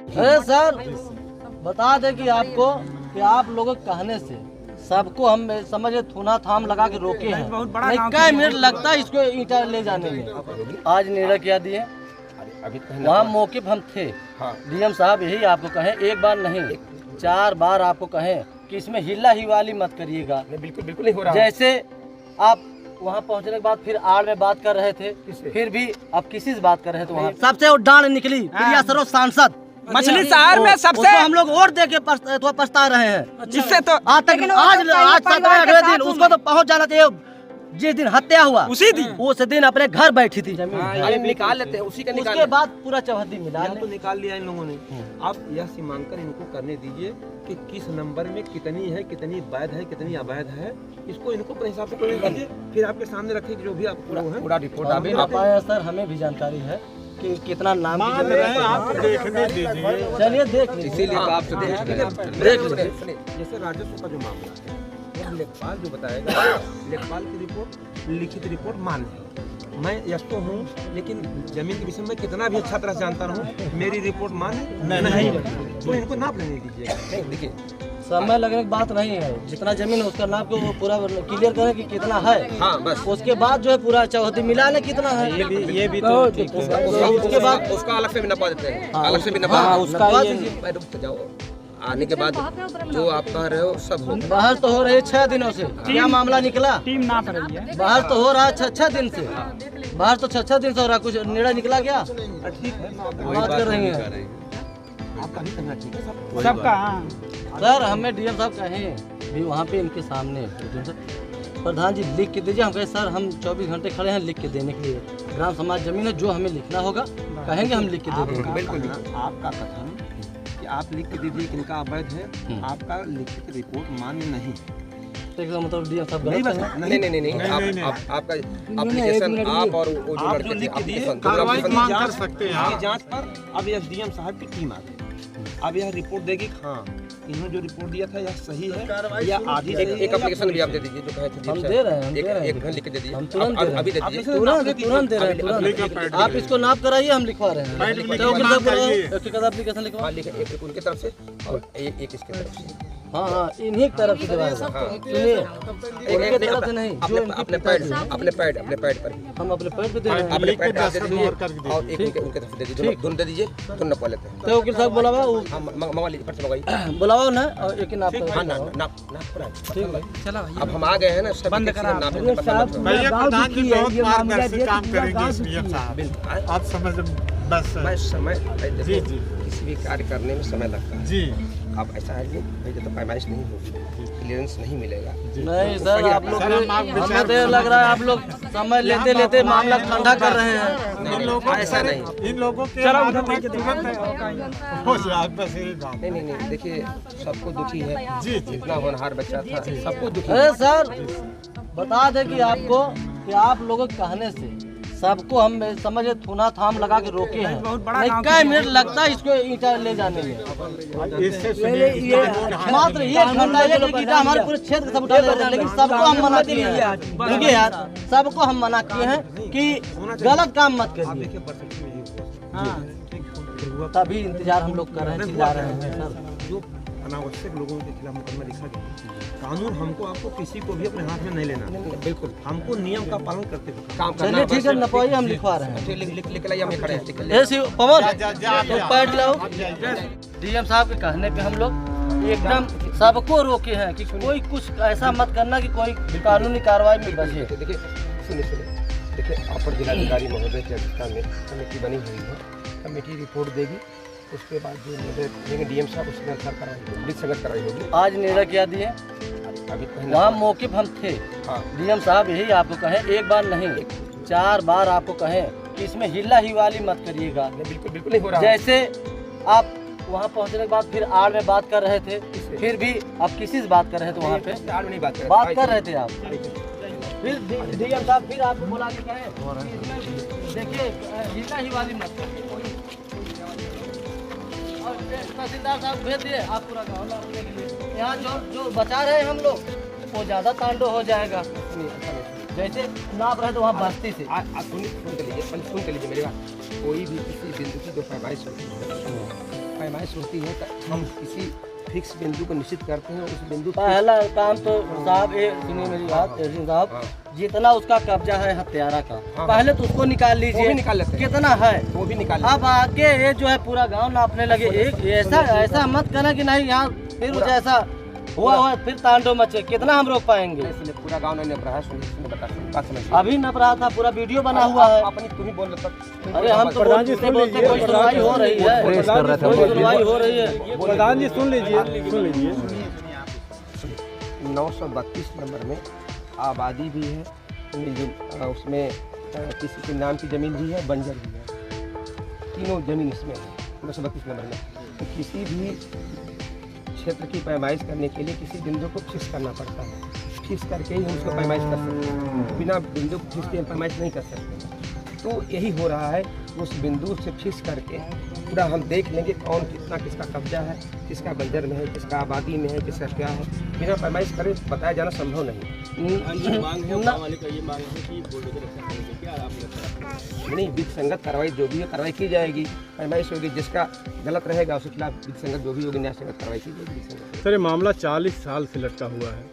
अरे सर बता दें कि आपको कि आप लोगों के कहने से सबको हम समझे थूना थाम लगा के रोके हैं। नहीं कई मिनट लगता है इसको ईंटा ले जाने में। आज निर्णय क्या दिए, वहाँ मौके पर हम थे। डीएम साहब यही आपको कहें, एक बार नहीं 4 बार आपको कहें कि इसमें हिला हिवाली मत करिएगा। बिल्कुल बिल्कुल नहीं हो रहा। जैसे आप वहाँ पहुँचने के बाद फिर आड़ में बात कर रहे थे, फिर भी आप किसी से बात कर रहे थे। वहाँ सबसे वो डांड निकली प्रिया सरोज सांसद मछली शहर में सबसे हम लोग वोट दे के पछता रहे हैं। जिससे तो आज तक आज 17वें दिन उसको तो पहुँच जाना चाहिए। जिस दिन हत्या हुआ उस दिन अपने घर बैठी थी जमीन निकाल लेते हैं उसी का निकाल। उसके बाद पूरा चौहद्दी मिला तो निकाल लिया इन लोगों ने। अब यह सीमांकन इनको करने दीजिए कि किस नंबर में कितनी है, कितनी वैध है, कितनी अवैध है। इसको इनको अपने हिसाब से करने दीजिए, फिर आपके सामने रखिए जो भी आप पूरा रिपोर्ट आप आए सर। हमें भी जानकारी है कि कितना नाम आप देखने दीजिए। चलिए देख लीजिए, इसीलिए तो आपसे देख लीजिए। जैसे राजस्व का जो मामला है, लेखपाल जो बताएगा, लेखपाल की रिपोर्ट लिखित रिपोर्ट मान है। मैं यश तो हूँ, लेकिन जमीन के विषय में कितना भी अच्छा तरह से जानता रहूँ, मेरी रिपोर्ट मान नहीं, तो इनको नाप लेने दीजिए। देखिए समय लगने की बात नहीं है, जितना जमीन है उसका नाप को वो पूरा क्लियर करें कि कितना है। हाँ बस उसके बाद जो है पूरा चौहद्दी मिला ने कितना है ये भी तो ठीक है। उसके बाद उसका अलग से भी नपा देते हैं, अलग से भी हाँ, नपा उसका जाओ। आने के बाद जो आप कह रहे हो सब हो। बहस तो हो रही है 6 दिनों से। क्या मामला निकला? टीम नाप रही है। बहस तो हो रहा है 6 दिन से। बहस तो 6 दिन से हो रहा है। कुछ निर्णय निकला क्या? ठीक है, बात कर रही है आपका भी करना ठीक है सबका। सर। हमें डीएम साहब कहें भी वहाँ पे इनके सामने प्रधान जी लिख के दीजिए। हम कहे सर हम 24 घंटे खड़े हैं लिख के देने के लिए। ग्राम समाज जमीन है, जो हमें लिखना होगा कहेंगे हम लिख के दे देंगे। बिल्कुल आपका कथन कि आप लिख के दीजिए कि इनका अवैध है, आपका लिखित रिपोर्ट मान्य नहीं। मतलब डीएम साहब नहीं आपका एप्लीकेशन आप और वो जो आप जो लिख के दिए कार्रवाई कर सकते हैं। जांच पर अब एसडीएम साहब की टीम आ गई। अब यह रिपोर्ट देगी हाँ इन्होंने जो रिपोर्ट दिया था यह सही है या आधी सही है। एक एप्लीकेशन भी आप दे दीजिए जो कहे थे। हम दे रहे हैं, एक घंटे लिख के दे दीजिए। हम तुरंत अभी दे दीजिए, तुरंत दे रहे हैं तुरंत। आप इसको नाप कराइए, हम लिखवा रहे हैं। एप्लीकेशन लिखवा एक उनके तरफ से और एक इसके तरफ से। हाँ इन्हीं की तरफ से सुनिए, उनके तरफ से नहीं, जो अपने पैड पर हम अपने पैड पे दे रहे हैं। अपने पैड पे दे दीजिए और एक उनके तरफ से दे दीजिए। दोनों दे दीजिए, दोनों नपा लेते हैं। तो वकील साहब बुलावा, मंगवा लीजिए, पर्ची मंगवाइए। बुलावा ना और एक नाप हाँ नाप ठीक है। चला अब हम आ गए हैं ना, बंद करा भैया प्रधान जी बहुत मार्गदर्शी काम करेंगे डीएम साहब। आप समझ बस समय जी किसी भी कार्य करने में समय लगता है जी। अब ऐसा है कि भाई तो पैमाइश नहीं होगी, क्लियरेंस नहीं मिलेगा। नहीं सर, आप लोग हमें देर लग रहा है। आप लोग समय लेते लेते मामला ठंडा कर रहे हैं। ऐसा नहीं, इन लोगों के नहीं देखिए सबको दुखी है। जी इतना होनहार बच्चा था, सबको दुखी। अरे सर बता दें कि आपको कि आप लोगों के कहने से सबको हम समझे थूना थाम लगा के रोके हैं। नहीं कई मिनट लगता है इसको ईंटा ले जाने में। ये मात्र ये घंटा एक ईंटा हमारे पूरे क्षेत्र सब उठा ले जाते हैं। लेकिन सबको हम मना किए हैं। देखिए यार, सबको हम मना किए हैं कि गलत काम मत करिए। तभी इंतजार हम लोग कर रहे हैं, चिल्ला रहे हैं सर। जो अनावश्यक लोगों के खिलाफ मुकदमा लिखा गया, कानून हमको आपको किसी को भी अपने हाथ में नहीं लेना। बिल्कुल हमको नियम का पालन करते हुए काम करना। चलिए ठीक है, नपवाइए, हम लिखवा रहे हैं। लिख लाइए, हम खड़े हैं। पवन तो पैड लाओ। डीएम साहब के कहने पे हम लोग एकदम सबको रोके हैं कि कोई कुछ ऐसा मत करना कि कोई कानूनी कार्रवाई में बचे। देखिए देखिए अपर जिलाधिकारी महोदय की अध्यक्षता में कमेटी बनी हुई है। कमेटी रिपोर्ट देगी, उसके बाद जो निर्णय डीएम साहब उसके अनुसार कार्रवाई संगत कार्रवाई होगी। आज निर्णय क्या दिए, अभी वहाँ मौके पर हम थे। हाँ डीएम साहब यही आपको कहें, एक बार नहीं 4 बार आपको कहें कि इसमें हिला हिवाली मत करिएगा। बिल्कुल बिल्कुल नहीं हो रहा। जैसे आप वहाँ पहुँचने के बाद फिर आड़ में बात कर रहे थे, फिर भी आप किसी से बात कर रहे थे? वहाँ पे नहीं बात कर रहे थे आप। फिर डीएम साहब फिर आपको बुला के कहें देखिए हिला हिवाली मत करिए। और तहसीलदार साहब भेज दिए, आप पूरा गाँव लाने के लिए। यहाँ जो बचा रहे हैं हम लोग, वो ज़्यादा तांडव हो जाएगा। जैसे नाप रहे तो वहाँ बस्ती से सुन के लीजिए मेरी बात। कोई भी किसी बिंदु की जो पैमाइश होती है पैमाइश होती है तो हम किसी फिक्स बिंदु को निश्चित करते हैं, उस बिंदु पहला काम तो साहब ये सुनिए मेरी बात एजेंट साहब, जितना उसका कब्जा है हत्यारा का पहले तो उसको निकाल लीजिए, वो भी निकाल लेते हैं। कितना है वो भी निकाल अब आगे ये जो है पूरा गांव नापने लगे। एक ऐसा मत करना कि नहीं यहाँ फिर जैसा हुआ फिर तांडव मचे, कितना हम रोक पाएंगे। इसलिए पूरा गांव ने रहा है, अभी नप रहा था, पूरा वीडियो बना हुआ है। अपनी तुम ही बोल रहे थे। अरे हम तो बोलते कोई सुनवाई हो रही है, कोई सुनवाई हो रही है। प्रधान जी सुन लीजिए 932 नंबर में आबादी भी है, उसमें किसी के नाम की ज़मीन भी है, बंजर भी है, तीनों ज़मीन इसमें है 932 नंबर में। तो किसी भी क्षेत्र की पैमाइश करने के लिए किसी बिंदु को फिक्स करना पड़ता है, फिक्स करके ही हम उसको पैमाइश कर सकते हैं, बिना बिंदु को फिक्स के हम पैमाइश नहीं कर सकते। तो यही हो रहा है, उस बिंदु से फिक्स करके पूरा हम देख लेंगे कौन कितना किसका कब्जा है, किसका बंजर में है, किसका आबादी में है, किसका क्या है, बिना पैमाइश करे बताया जाना संभव नहीं। विधि संगत कार्रवाई जो भी है कार्रवाई की जाएगी, पैमाइश होगी, जिसका गलत रहेगा उसके खिलाफ विधि संगत जो भी होगी न्याय संगत कार्रवाई की जाएगी। सर ये मामला 40 साल से लटका हुआ है,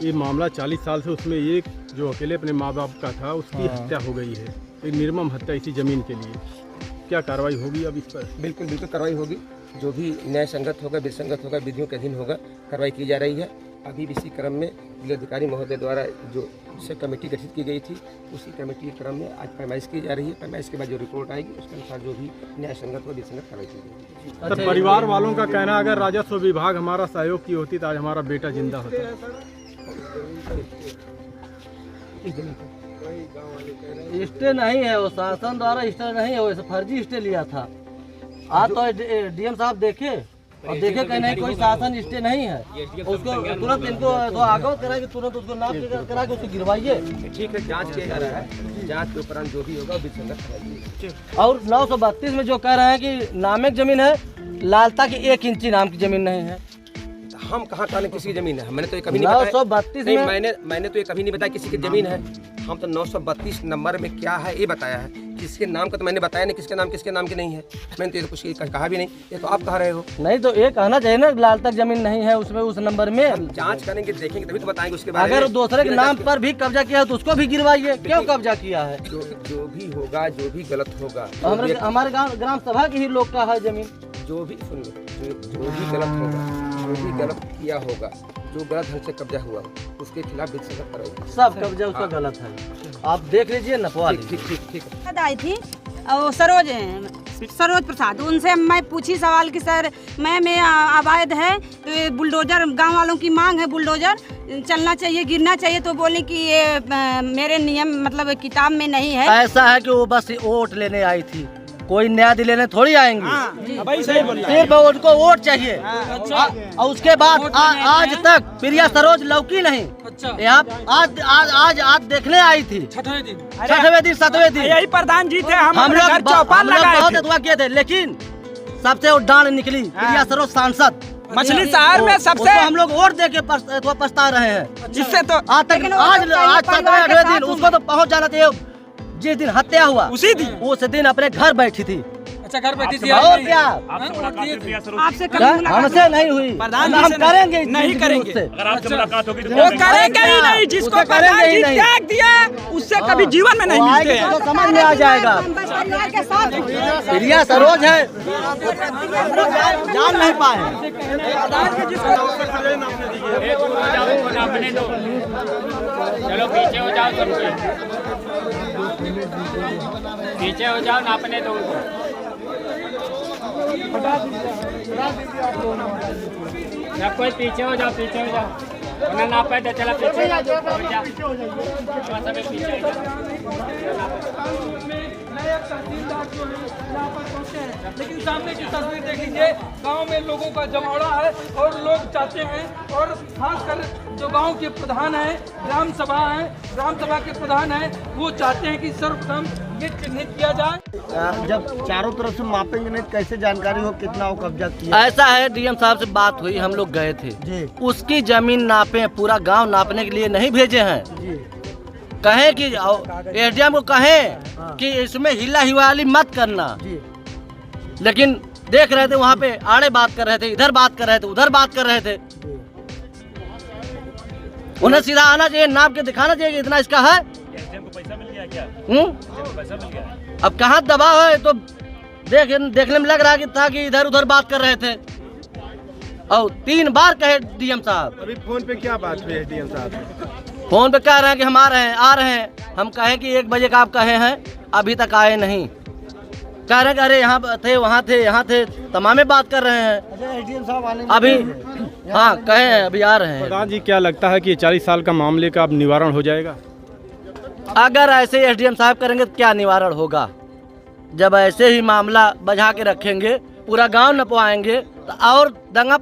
ये मामला 40 साल से, उसमें एक जो अकेले अपने माँ बाप का था उसकी हत्या हो गई है, एक निर्मम हत्या इसी ज़मीन के लिए। क्या कार्रवाई होगी अब इस पर? बिल्कुल कार्रवाई होगी, जो भी न्याय संगत होगा, विधि संगत होगा, विधियों के अधीन होगा, कार्रवाई की जा रही है। अभी इसी क्रम में जिलाधिकारी महोदय द्वारा जो से कमेटी गठित की गई थी, उसी कमेटी के क्रम में आज पैमाइश की जा रही है। पैमाइश के बाद जो रिपोर्ट आएगी उसके अनुसार जो भी न्याय संगत व विधि संगत कार्रवाई की जाएगी। सर परिवार वालों का कहना अगर राजस्व विभाग हमारा सहयोग की होती तो आज हमारा बेटा जिंदा होता। स्टे नहीं है, वो शासन द्वारा स्टे नहीं है, वैसे फर्जी स्टे लिया था। आज तो डीएम साहब देखे और देखे कहीं नहीं कोई शासन स्टे नहीं है, उसको तुरंत इनको तो आगाह करा कि तुरंत उसको नाप करा के उसको गिरवाइए। ठीक है, जांच किया जा रहा है, जांच के उपरांत जो भी होगा विधि संगत कराइए। और 932 में जो कह रहे हैं कि नामिक जमीन है, लालता की 1 इंची नाम की जमीन नहीं है। हम कहाँ कहने किसी की जमीन है, मैंने तो ये कभी नहीं बताया। 932 में मैंने तो ये कभी नहीं बताया किसी की जमीन है। हम तो 932 नंबर में क्या है ये बताया है, किसके नाम का तो मैंने बताया नहीं, किसके नाम की नहीं है, मैंने तो ये कुछ कहा भी नहीं, ये तो आप कह रहे हो। नहीं तो ये कहना चाहिए ना लाल तक जमीन नहीं है उसमें, उस नंबर में जांच करेंगे, देखेंगे तभी तो बताएंगे उसके बारे में। अगर दूसरे के नाम पर भी कब्जा किया है तो उसको भी गिरवाइए, क्यों कब्जा किया है? जो भी होगा, जो भी गलत होगा, हमारे ग्राम सभा के ही लोग का है जमीन। जो भी सुन लो, जो भी गलत होगा, जो भी गलत किया होगा, जो गलत ढंग से कब्जा हुआ उसके खिलाफ विधि संगत कराएगी। सब कब्जा उसका गलत है, आप देख लीजिए नपवा लीजिए। ठीक आई थी और सरोज प्रसाद, उनसे मैं पूछी सवाल कि सर मैं अवैध है तो ये बुलडोजर, गांव वालों की मांग है बुलडोजर चलना चाहिए, गिरना चाहिए, तो बोले कि ये मेरे नियम मतलब किताब में नहीं है। ऐसा है कि वो बस वोट लेने आई थी, कोई न्याय दिलाने थोड़ी आएंगे। सिर्फ उनको वोट चाहिए। और उसके बाद आज तक प्रिया सरोज लौकी नहीं, यहाँ आज देखने आई थी, छठवें दिन 7वें दिन यही प्रधान जी थे, हम लोग बहुत अथवा किए थे, लेकिन सबसे वो डांड निकली प्रिया सरोज सांसद। मछली शहर में सबसे हम लोग वोट दे के पछता रहे हैं। इससे तो आज तक आज 7वें दिन उसको तो पहुँच जाना चाहिए। जिस दिन हत्या हुआ उस दिन अपने घर बैठी थी। अच्छा, घर बैठी थी और क्या? आपसे हमसे नहीं हुई, हम करेंगे नहीं करेंगे, अगर आपसे मुलाकात होगी तो वो करेंगे ही नहीं। जिसको करेंगे ही नहीं, त्याग दिया उससे कभी जीवन में नहीं मिलते हैं। तो समझ में आ जाएगा प्रिया सरोज है, जान नहीं पाए। चलो पीछे हो जाओ, सबके पीछे हो जाओ, नापने दो उनको। सब कोई पीछे हो जाओ, पीछे हो जाओ, वरना नापे तो चला पीछे हो जा, सब पीछे हो जाओ। लेकिन सामने की तस्वीर देख लीजिए, गांव में लोगों का जमावड़ा है और लोग चाहते हैं, और खासकर जो गांव के प्रधान हैं, ग्राम सभा के प्रधान हैं, वो चाहते हैं कि सर्वप्रथम ये चिन्हित किया जाए। जब चारों तरफ से मापेंगे नहीं कैसे जानकारी हो कितना वो कब्जा किया? ऐसा है, डीएम साहब से बात हुई, हम लोग गए थे जी। उसकी जमीन नापे, पूरा गांव नापने के लिए नहीं भेजे हैं जी। कहें कि एसडीएम को कहें कि इसमें हिला हिवाली मत करना जी। लेकिन देख रहे थे, वहाँ पे आड़े बात कर रहे थे, इधर बात कर रहे थे, उधर बात कर रहे थे। उन्हें सीधा आना चाहिए, नाप के दिखाना चाहिए कि इतना इसका है। पैसा मिल गया क्या? पैसा मिल गया? अब कहाँ दबाव है, तो देखने में लग रहा कि था कि इधर उधर बात कर रहे थे। और 3 बार कहे डीएम साहब। अभी फोन पे क्या बात हुई है डीएम साहब? फोन पे कह रहे हैं कि हम आ रहे हैं। हम कहें कि 1 बजे का आप कहे हैं, अभी तक आए नहीं। कह रहे हैं कि अरे यहाँ थे, वहाँ थे, यहाँ थे, तमामे बात कर रहे हैं। एसडीएम साहब आने अभी हाँ कहे हैं, अभी आ रहे हैं। प्रधान जी, क्या लगता है कि 40 साल का मामले का अब निवारण हो जाएगा? अगर ऐसे एसडीएम साहब करेंगे तो क्या निवारण होगा? जब ऐसे ही मामला बजा के रखेंगे, पूरा गांव नपवाएंगे तो और दंगा